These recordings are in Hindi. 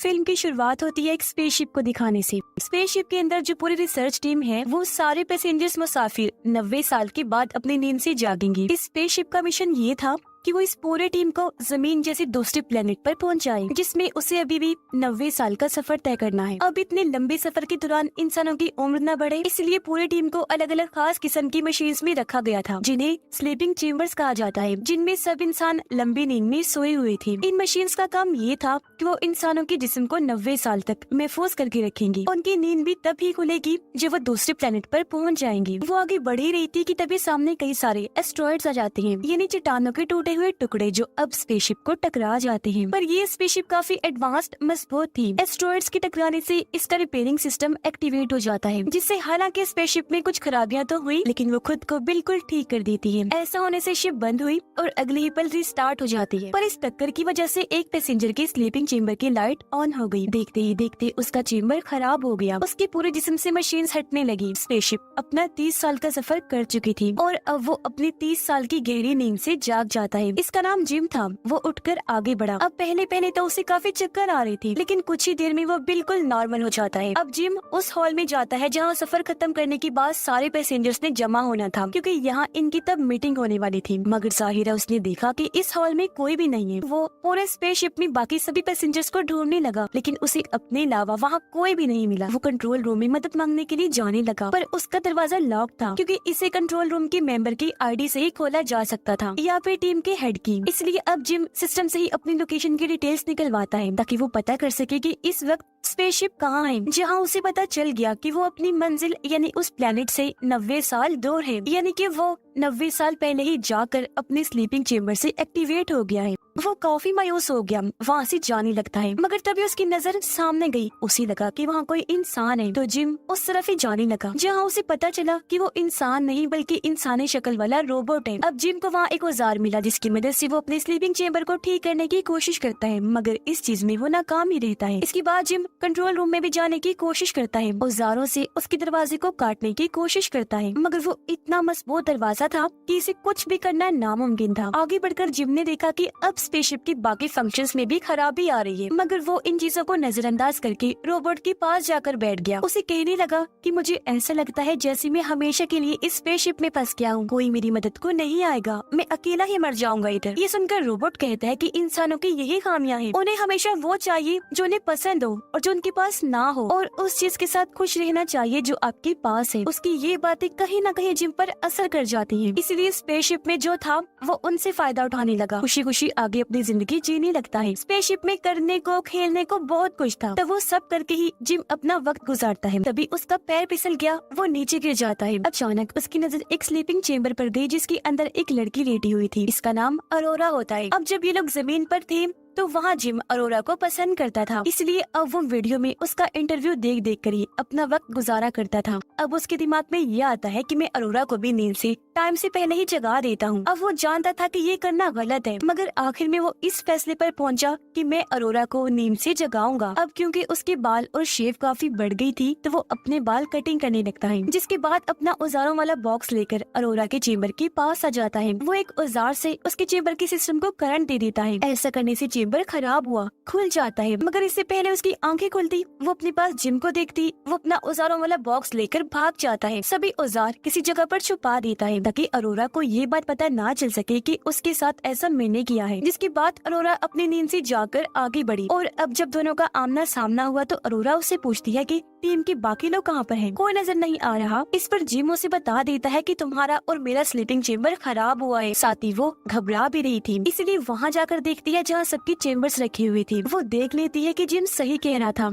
फिल्म की शुरुआत होती है एक स्पेसशिप को दिखाने से। स्पेसशिप के अंदर जो पूरी रिसर्च टीम है वो सारे पैसेंजर्स मुसाफिर 90 साल के बाद अपनी नींद से जागेंगे। इस स्पेसशिप का मिशन ये था कि वो इस पूरे टीम को जमीन जैसे दूसरे प्लेनेट पर पहुंचाए, जिसमें उसे अभी भी 90 साल का सफर तय करना है। अब इतने लंबे सफर के दौरान इंसानों की उम्र न बढ़े, इसलिए पूरी टीम को अलग अलग खास किस्म की मशीन्स में रखा गया था, जिन्हें स्लीपिंग चेम्बर्स कहा जाता है, जिनमें सब इंसान लंबी नींद में सोए हुए थे। इन मशीन्स का काम ये था कि वो इंसानों के जिस्म को 90 साल तक महफूज करके रखेंगी। उनकी नींद भी तब ही खुलेगी जब वो दूसरे प्लेनेट पर पहुंच जाएंगी। वो आगे बढ़ ही रही थी कि तभी सामने कई सारे एस्ट्रॉइड्स आ जाते हैं, यानी चट्टानों के टूटे हुए टुकड़े जो अब स्पेसशिप को टकरा जाते हैं। पर ये स्पेसशिप काफी एडवांस्ड मजबूत थी। एस्ट्रॉइड्स के टकराने से इसका रिपेयरिंग सिस्टम एक्टिवेट हो जाता है, जिससे हालांकि स्पेसशिप में कुछ खराबियां तो हुई, लेकिन वो खुद को बिल्कुल ठीक कर देती है। ऐसा होने से शिप बंद हुई और अगले ही पल रिस्टार्ट हो जाती है। पर इस टक्कर की वजह से एक पैसेंजर की स्लीपिंग चेम्बर की लाइट ऑन हो गई। देखते ही देखते उसका चेम्बर खराब हो गया। उसके पूरे जिस्म से मशीन हटने लगी। स्पेसशिप अपना 30 साल का सफर कर चुकी थी और अब वो अपनी 30 साल की गहरी नींद से जाग जाता है। इसका नाम जिम था। वो उठकर आगे बढ़ा। अब पहले तो उसे काफी चक्कर आ रही थी, लेकिन कुछ ही देर में वो बिल्कुल नॉर्मल हो जाता है। अब जिम उस हॉल में जाता है जहाँ सफर खत्म करने के बाद सारे पैसेंजर्स ने जमा होना था, क्योंकि यहाँ इनकी तब मीटिंग होने वाली थी। मगर जाहिरा उसने देखा कि इस हॉल में कोई भी नहीं है। वो पूरे स्पेसशिप में बाकी सभी पैसेंजर्स को ढूंढने लगा, लेकिन उसे अपने अलावा वहाँ कोई भी नहीं मिला। वो कंट्रोल रूम में मदद मांगने के लिए जाने लगा, पर उसका दरवाजा लॉक था, क्योंकि इसे कंट्रोल रूम के मेंबर की आईडी से ही खोला जा सकता था या फिर टीम के हेड की। इसलिए अब जिम सिस्टम से ही अपनी लोकेशन की डिटेल्स निकलवाता है, ताकि वो पता कर सके कि इस वक्त स्पेसशिप कहाँ है। जहाँ उसे पता चल गया कि वो अपनी मंजिल यानी उस प्लेनेट से 90 साल दूर है, यानी कि वो 90 साल पहले ही जाकर अपने स्लीपिंग चेम्बर से एक्टिवेट हो गया है। वो काफी मायूस हो गया, वहाँ से जाने लगता है। मगर तभी उसकी नजर सामने गई। उसे लगा कि वहाँ कोई इंसान है, तो जिम उस तरफ ही जाने लगा, जहाँ उसे पता चला कि वो इंसान नहीं बल्कि इंसानी शक्ल वाला रोबोट है। अब जिम को वहाँ एक औजार मिला, जिसकी मदद से वो अपने स्लीपिंग चेम्बर को ठीक करने की कोशिश करता है, मगर इस चीज में वो नाकाम ही रहता है। इसके बाद जिम कंट्रोल रूम में भी जाने की कोशिश करता है, औजारों से उसके दरवाजे को काटने की कोशिश करता है, मगर वो इतना मजबूत दरवाजा था कि इसे कुछ भी करना नामुमकिन था। आगे बढ़कर जिम ने देखा कि अब स्पेसशिप की बाकी फंक्शंस में भी खराबी आ रही है, मगर वो इन चीजों को नजरअंदाज करके रोबोट के पास जाकर बैठ गया। उसे कहने लगा कि मुझे ऐसा लगता है जैसे मैं हमेशा के लिए इस स्पेसशिप में फंस गया हूँ, कोई मेरी मदद को नहीं आएगा, मैं अकेला ही मर जाऊंगा इधर। ये सुनकर रोबोट कहता है कि इंसानों की यही खामियां हैं, उन्हें हमेशा वो चाहिए जो उन्हें पसंद हो और जो उनके पास ना हो, और उस चीज के साथ खुश रहना चाहिए जो आपके पास है। उसकी ये बातें कहीं न कहीं जिम पर असर कर जाती है, इसलिए स्पेसशिप में जो था वो उनसे फायदा उठाने लगा, खुशी खुशी आगे अपनी जिंदगी जीने लगता है। स्पेसशिप में करने को खेलने को बहुत कुछ था, तो वो सब करके ही जिम अपना वक्त गुजारता है। तभी उसका पैर फिसल गया, वो नीचे गिर जाता है। अचानक उसकी नजर एक स्लीपिंग चेम्बर पर गई, जिसके अंदर एक लड़की लेटी हुई थी। इसका नाम अरोरा होता है। अब जब ये लोग जमीन पर थे तो वहाँ जिम अरोरा को पसंद करता था, इसलिए अब वो वीडियो में उसका इंटरव्यू देख कर ही अपना वक्त गुजारा करता था। अब उसके दिमाग में ये आता है कि मैं अरोरा को भी नींद से टाइम से पहले ही जगा देता हूँ। अब वो जानता था कि ये करना गलत है, मगर आखिर में वो इस फैसले पर पहुंचा कि मैं अरोरा को नींद से जगाऊंगा। अब क्योंकि उसके बाल और शेव काफी बढ़ गई थी, तो वो अपने बाल कटिंग करने लगता है, जिसके बाद अपना औजारों वाला बॉक्स लेकर अरोरा के चेम्बर के पास आ जाता है। वो एक औजार से उसके चेम्बर के सिस्टम को करंट दे देता है। ऐसा करने से चेम्बर खराब हुआ, खुल जाता है, मगर इससे पहले उसकी आंखें खुलती, वो अपने पास जिम को देखती, वो अपना औजारों वाला बॉक्स लेकर भाग जाता है। सभी औजार किसी जगह पर छुपा देता है, ताकि अरोरा को ये बात पता ना चल सके कि उसके साथ ऐसा मैंने किया है। जिसके बाद अरोरा अपनी नींद से जाकर आगे बढ़ी, और अब जब दोनों का आमना सामना हुआ तो अरोरा उससे पूछती है कि टीम के बाकी लोग कहाँ पर हैं? कोई नजर नहीं आ रहा। इस पर जिम उसे बता देता है कि तुम्हारा और मेरा स्लीपिंग चेम्बर खराब हुआ है। साथ ही वो घबरा भी रही थी, इसलिए वहाँ जाकर देखती है जहाँ सबकी चेम्बर्स रखी हुई थी। वो देख लेती है कि जिम सही कह रहा था।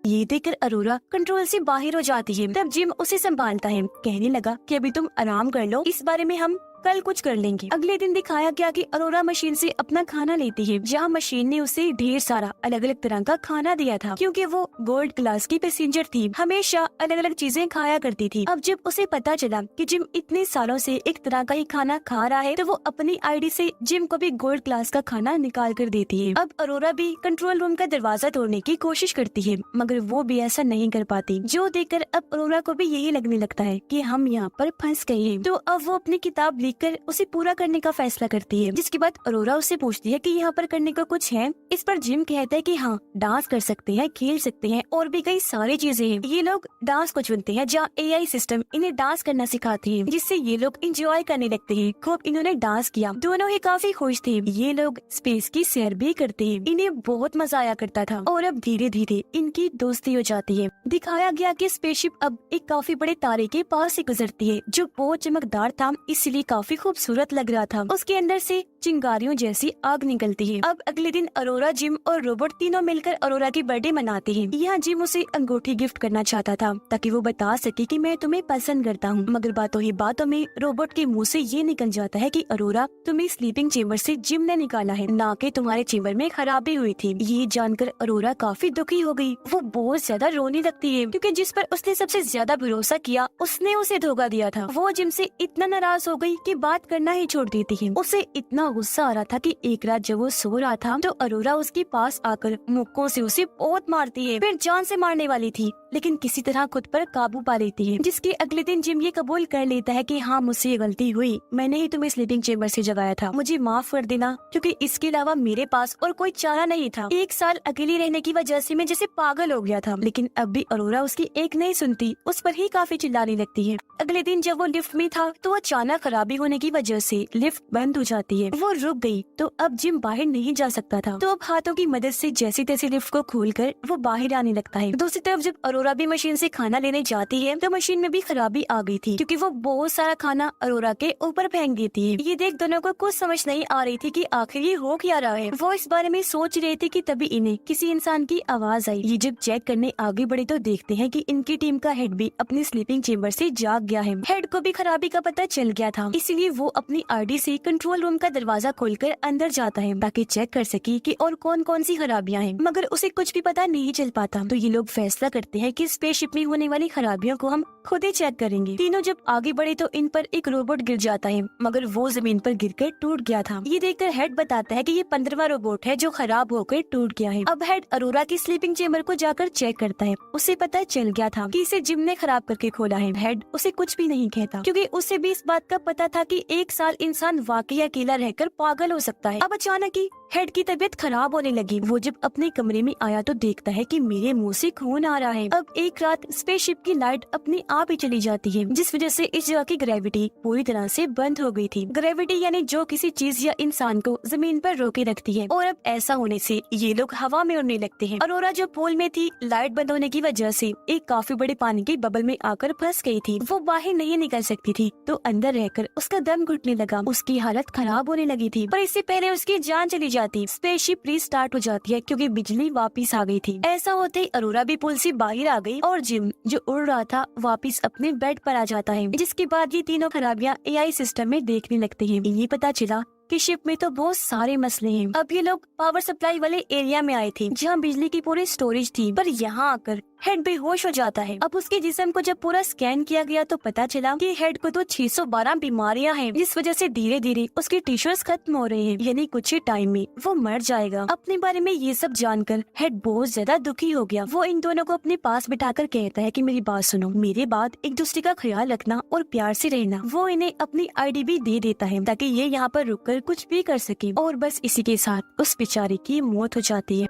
ये देखकर अरोरा कंट्रोल से बाहर हो जाती है। तब जिम उसे संभालता है, कहने लगा कि अभी तुम आराम कर लो, इस बारे में हम कल कुछ कर लेंगे। अगले दिन दिखाया गया कि अरोरा मशीन से अपना खाना लेती है, जहाँ मशीन ने उसे ढेर सारा अलग अलग तरह का खाना दिया था, क्योंकि वो गोल्ड क्लास की पैसेंजर थी, हमेशा अलग अलग चीजें खाया करती थी। अब जब उसे पता चला कि जिम इतने सालों से एक तरह का ही खाना खा रहा है, तो वो अपनी आईडी से जिम को भी गोल्ड क्लास का खाना निकाल कर देती है। अब अरोरा भी कंट्रोल रूम का दरवाजा तोड़ने की कोशिश करती है, मगर वो भी ऐसा नहीं कर पाती, जो देखकर अब अरोरा को भी यही लगने लगता है कि हम यहाँ पर फंस गए हैं। तो अब वो अपनी किताब देखकर उसे पूरा करने का फैसला करती है। जिसके बाद अरोरा उससे पूछती है कि यहाँ पर करने का कुछ है। इस पर जिम कहता है कि हाँ, डांस कर सकते हैं, खेल सकते हैं और भी कई सारी चीजें हैं। ये लोग डांस को चुनते हैं जहाँ AI सिस्टम इन्हें डांस करना सिखाती है, जिससे ये लोग इंजॉय करने लगते हैं। खूब इन्होंने डांस किया, दोनों ही काफी खुश थे। ये लोग स्पेस की सैर भी करते हैं, इन्हें बहुत मजा आया करता था। और अब धीरे धीरे इनकी दोस्ती हो जाती है। दिखाया गया कि स्पेसशिप अब एक काफी बड़े तारे के पास से गुजरती है, जो बहुत चमकदार था, इसलिए काफी खूबसूरत लग रहा था। उसके अंदर से चिंगारियों जैसी आग निकलती है। अब अगले दिन अरोरा, जिम और रोबोट तीनों मिलकर अरोरा की बर्थडे मनाते हैं। यहाँ जिम उसे अंगूठी गिफ्ट करना चाहता था ताकि वो बता सके कि मैं तुम्हें पसंद करता हूँ, मगर बातों ही बातों में रोबोट के मुंह से ये निकल जाता है कि अरोरा, तुम्हें स्लीपिंग चेम्बर से जिम ने निकाला है, ना कि तुम्हारे चेम्बर में खराबी हुई थी। ये जानकर अरोरा काफी दुखी हो गई। वो बहुत ज्यादा रोने लगती है क्योंकि जिस पर उसने सबसे ज्यादा भरोसा किया उसने उसे धोखा दिया था। वो जिम से इतना नाराज हो गई कि बात करना ही छोड़ देती है। उसे इतना गुस्सा आ रहा था कि एक रात जब वो सो रहा था तो अरोरा उसके पास आकर मुक्कों से उसे बहुत मारती है। फिर जान से मारने वाली थी, लेकिन किसी तरह खुद पर काबू पा लेती है। जिसके अगले दिन जिम ये कबूल कर लेता है कि हाँ, मुझसे ये गलती हुई, मैंने ही तुम्हें स्लीपिंग चेम्बर से जगाया था, मुझे माफ कर देना, क्योंकि इसके अलावा मेरे पास और कोई चारा नहीं था। 1 साल अकेली रहने की वजह से मैं जैसे पागल हो गया था। लेकिन अब भी अरोरा उसकी एक नहीं सुनती, उस पर ही काफी चिल्लाने लगती है। अगले दिन जब वो लिफ्ट में था तो अचानक खराबी होने की वजह से लिफ्ट बंद हो जाती है। वो रुक गई तो अब जिम बाहर नहीं जा सकता था। तो अब हाथों की मदद से जैसे तैसे लिफ्ट को खोलकर वो बाहर आने लगता है। दूसरी तरफ जब अरोरा भी मशीन से खाना लेने जाती है तो मशीन में भी खराबी आ गई थी, क्योंकि वो बहुत सारा खाना अरोरा के ऊपर फेंक देती है। ये देख दोनों को कुछ समझ नहीं आ रही थी कि आखिर ये हो क्या रहा है। वो इस बारे में सोच रहे थे कि तभी इन्हें किसी इंसान की आवाज आई। ये जब चेक करने आगे बढ़े तो देखते हैं कि इनकी टीम का हेड भी अपनी स्लीपिंग चेम्बर से जाग गया है। हेड को भी खराबी का पता चल गया था, इसलिए वो अपनी आईडी से कंट्रोल रूम का दरवाजा खोलकर अंदर जाता है ताकि चेक कर सके कि और कौन कौन सी खराबियां हैं, मगर उसे कुछ भी पता नहीं चल पाता। तो ये लोग फैसला करते हैं कि स्पेसशिप में होने वाली खराबियों को हम खुद ही चेक करेंगे। तीनों जब आगे बढ़े तो इन पर एक रोबोट गिर जाता है, मगर वो जमीन पर गिरकर टूट गया था। ये देखकर हेड बताता है कि ये 15वां रोबोट है जो खराब होकर टूट गया है। अब हेड अरोरा की स्लीपिंग चेम्बर को जाकर चेक करता है। उसे पता चल गया था कि इसे जिम ने खराब करके खोला है। हेड उसे कुछ भी नहीं कहता, क्योंकि उसे भी इस बात का पता था कि 1 साल इंसान वाकई अकेला रहकर पागल हो सकता है। अब अचानक ही हेड की तबीयत खराब होने लगी। वो जब अपने कमरे में आया तो देखता है कि मेरे मुंह से खून आ रहा है। अब एक रात स्पेसशिप की लाइट अपने आप ही चली जाती है, जिस वजह से इस जगह की ग्रेविटी पूरी तरह से बंद हो गई थी। ग्रेविटी यानी जो किसी चीज या इंसान को जमीन पर रोके रखती है। और अब ऐसा होने से ये लोग हवा में उड़ने लगते हैं। अरोरा जो पूल में थी, लाइट बंद होने की वजह से एक काफी बड़े पानी के बबल में आकर फंस गई थी। वो बाहर नहीं निकल सकती थी, तो अंदर रहकर उसका दम घुटने लगा। उसकी हालत खराब होने लगी थी, पर इससे पहले उसकी जान चली जाती। स्पेसशिप रीस्टार्ट हो जाती है क्योंकि बिजली वापस आ गई थी। ऐसा होते ही अरोरा भी पुल से बाहर आ गई और जिम जो उड़ रहा था वापस अपने बेड पर आ जाता है। जिसके बाद ये तीनों खराबियां AI सिस्टम में देखने लगते हैं। ये पता चला कि शिप में तो बहुत सारे मसले हैं। अब ये लोग पावर सप्लाई वाले एरिया में आए थे जहाँ बिजली की पूरी स्टोरेज थी, पर यहाँ आकर हेड बेहोश हो जाता है। अब उसके जिस्म को जब पूरा स्कैन किया गया तो पता चला कि हेड को तो 612 बीमारियां हैं, जिस वजह से धीरे धीरे उसके टिश्यूज खत्म हो रहे हैं, यानी कुछ ही टाइम में वो मर जाएगा। अपने बारे में ये सब जानकर हेड बहुत ज्यादा दुखी हो गया। वो इन दोनों को अपने पास बिठाकर कहता है कि मेरी बात सुनो, मेरे बाद एक दूसरे का ख्याल रखना और प्यार से रहना। वो इन्हें अपनी ID भी दे देता है ताकि ये यहाँ पर रुककर कुछ भी कर सके। और बस इसी के साथ उस बेचारे की मौत हो जाती है।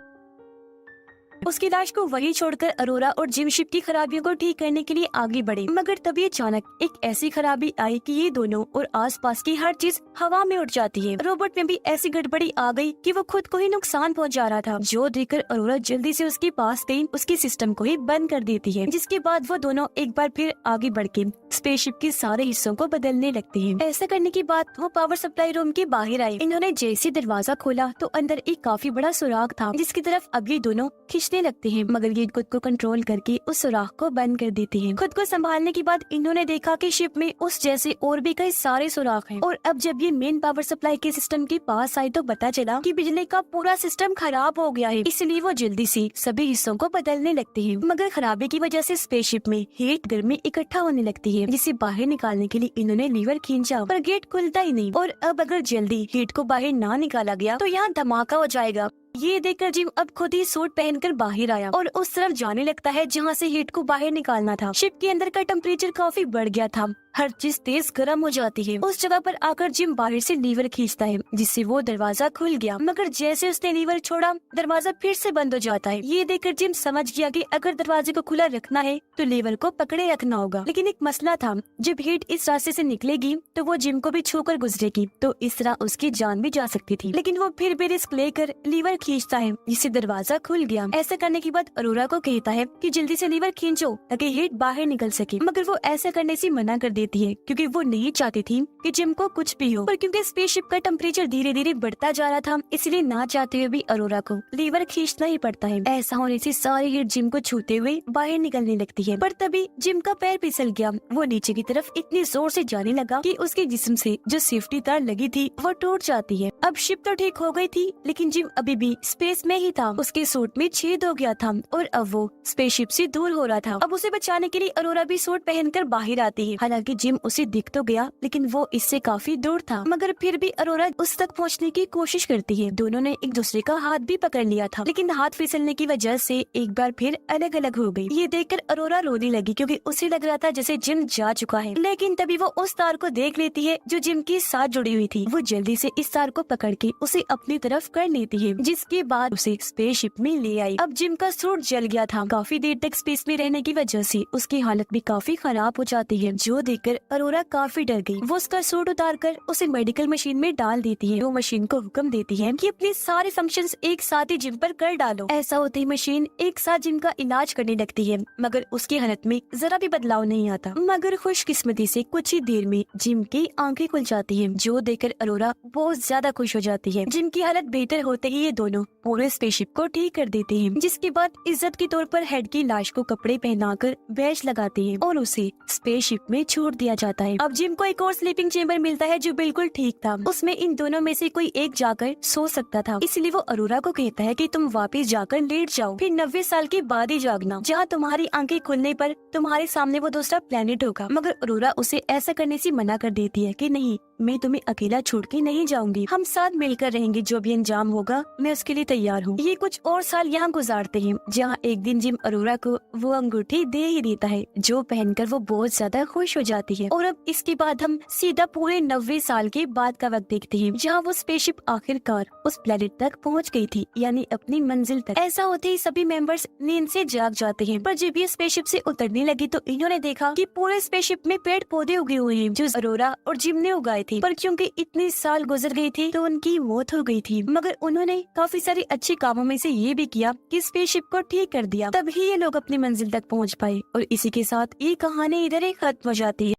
उसकी लाश को वही छोड़कर अरोरा और जिम शिप की खराबियों को ठीक करने के लिए आगे बढ़े, मगर तभी अचानक एक ऐसी खराबी आई कि ये दोनों और आसपास की हर चीज हवा में उड़ जाती है। रोबोट में भी ऐसी गड़बड़ी आ गई कि वो खुद को ही नुकसान पहुंचा रहा था, जो देखकर अरोरा जल्दी से उसके पास गई, उसके सिस्टम को ही बंद कर देती है। जिसके बाद वो दोनों एक बार फिर आगे बढ़ के स्पेसशिप के सारे हिस्सों को बदलने लगते हैं। ऐसा करने के बाद वो पावर सप्लाई रूम के बाहर आए। इन्होंने जैसे दरवाजा खोला तो अंदर एक काफी बड़ा सुराख था, जिसकी तरफ अब ये दोनों खींचने लगते हैं, मगर ये खुद को कंट्रोल करके उस सुराख को बंद कर देते हैं। खुद को संभालने के बाद इन्होंने देखा कि शिप में उस जैसे और भी कई सारे सुराख हैं। और अब जब ये मेन पावर सप्लाई के सिस्टम के पास आई तो पता चला कि बिजली का पूरा सिस्टम खराब हो गया है, इसलिए वो जल्दी से सभी हिस्सों को बदलने लगते हैं। मगर खराबी की वजह से स्पेसशिप में हीट गर्मी इकट्ठा होने लगती है, जिसे बाहर निकालने के लिए इन्होंने लीवर खींचा, पर गेट खुलता ही नहीं। और अब अगर जल्दी हीट को बाहर ना निकाला गया तो यहाँ धमाका हो जाएगा। ये देखकर जिम अब खुद ही सूट पहनकर बाहर आया और उस तरफ जाने लगता है जहाँ से हीट को बाहर निकालना था। शिप के अंदर का टेम्परेचर काफी बढ़ गया था, हर चीज तेज गर्म हो जाती है। उस जगह पर आकर जिम बाहर से लीवर खींचता है, जिससे वो दरवाजा खुल गया, मगर जैसे उसने लीवर छोड़ा दरवाजा फिर से बंद हो जाता है। ये देखकर जिम समझ गया कि अगर दरवाजे को खुला रखना है तो लीवर को पकड़े रखना होगा। लेकिन एक मसला था, जब हीट इस रास्ते से निकलेगी तो वो जिम को भी छूकर गुजरेगी, तो इस तरह उसकी जान भी जा सकती थी। लेकिन वो फिर भी रिस्क लेकर लीवर खींचता है, जिससे दरवाजा खुल गया। ऐसा करने के बाद अरोरा को कहता है कि जल्दी से लीवर खींचो ताकि हीट बाहर निकल सके, मगर वो ऐसा करने से मना कर देती है क्योंकि वो नहीं चाहती थी कि जिम को कुछ भी हो। पर क्योंकि स्पेसशिप का टेम्परेचर धीरे धीरे बढ़ता जा रहा था, इसलिए ना चाहते हुए भी अरोरा को लीवर खींचना ही पड़ता है। ऐसा होने से सारी हीट जिम को छूते हुए बाहर निकलने लगती है। पर तभी जिम का पैर फिसल गया। वो नीचे की तरफ इतनी जोर से जाने लगा कि उसके जिस्म से जो सेफ्टी तार लगी थी वो टूट जाती है। अब शिप तो ठीक हो गई थी, लेकिन जिम अभी भी स्पेस में ही था। उसके सूट में छेद हो गया था और अब वो स्पेसशिप से दूर हो रहा था। अब उसे बचाने के लिए अरोरा भी सूट पहनकर बाहर आती है। हालांकि जिम उसे दिख तो गया, लेकिन वो इससे काफी दूर था, मगर फिर भी अरोरा उस तक पहुंचने की कोशिश करती है। दोनों ने एक दूसरे का हाथ भी पकड़ लिया था, लेकिन हाथ फिसलने की वजह से एक बार फिर अलग अलग हो गई। ये देखकर अरोरा रोने लगी क्योंकि उसे लग रहा था जैसे जिम जा चुका है। लेकिन तभी वो उस तार को देख लेती है जो जिम के साथ जुड़ी हुई थी। वो जल्दी से इस तार को पकड़ के उसे अपनी तरफ कर लेती है, जिसके बाद उसे स्पेसशिप में ले आई। अब जिम का सूट जल गया था। काफी देर तक स्पेस में रहने की वजह से उसकी हालत भी काफी खराब हो जाती है, जो देखकर अरोरा काफी डर गई। वो उसका सूट उतार कर उसे मेडिकल मशीन में डाल देती है। वो मशीन को हुक्म देती है कि अपने सारे फंक्शंस एक साथ ही जिम पर कर डालो। ऐसा होते ही मशीन एक साथ जिम का इलाज करने लगती है, मगर उसकी हालत में जरा भी बदलाव नहीं आता। मगर खुशकिस्मती से कुछ ही देर में जिम की आंखें खुल जाती है, जो देखकर अरोरा बहुत ज्यादा खुश हो जाती है। जिम की हालत बेहतर होते ही ये दोनों पूरे स्पेसशिप को ठीक कर देते हैं, जिसके बाद इज्जत के तौर पर हेड की लाश को कपड़े पहनाकर बैच लगाते हैं और उसे स्पेसशिप में छोड़ दिया जाता है। अब जिम को एक और स्लीपिंग चेम्बर मिलता है जो बिल्कुल ठीक था। उसमें इन दोनों में से कोई एक जाकर सो सकता था, इसलिए वो अरोरा को कहता है कि तुम वापस जाकर लेट जाओ, फिर 90 साल के बाद ही जागना, जहाँ तुम्हारी आंखें खुलने पर तुम्हारे सामने वो दूसरा प्लेनेट होगा। मगर अरोरा उसे ऐसा करने से मना कर देती है कि नहीं, मैं तुम्हें अकेला छोड़ के नहीं जाऊंगी, हम साथ मिलकर रहेंगे, जो भी अंजाम होगा मैं उसके लिए तैयार हूँ। ये कुछ और साल यहाँ गुजारते हैं, जहाँ एक दिन जिम अरोरा को वो अंगूठी दे ही देता है, जो पहनकर वो बहुत ज्यादा खुश हो जाती है। और अब इसके बाद हम सीधा पूरे 90 साल के बाद का वक्त देखते हैं, जहाँ वो स्पेसशिप आखिरकार उस प्लेनेट तक पहुँच गई थी, यानी अपनी मंजिल तक। ऐसा होते ही सभी मेंबर्स नींद से जाग जाते हैं, पर जब ये स्पेसशिप से उतरने लगी तो इन्होंने देखा कि पूरे स्पेसशिप में पेड़ पौधे उगे हुए हैं, जो अरोरा और जिम ने उगाए थे। पर क्योंकि इतने साल गुजर गए थे तो उनकी मौत हो गई थी, मगर उन्होंने काफी सारे अच्छे कामों में से ये भी किया कि स्पेसशिप को ठीक कर दिया। तभी ये लोग अपनी मंजिल तक पहुंच पाए और इसी के साथ ये कहानी इधर ही खत्म हो जाती है।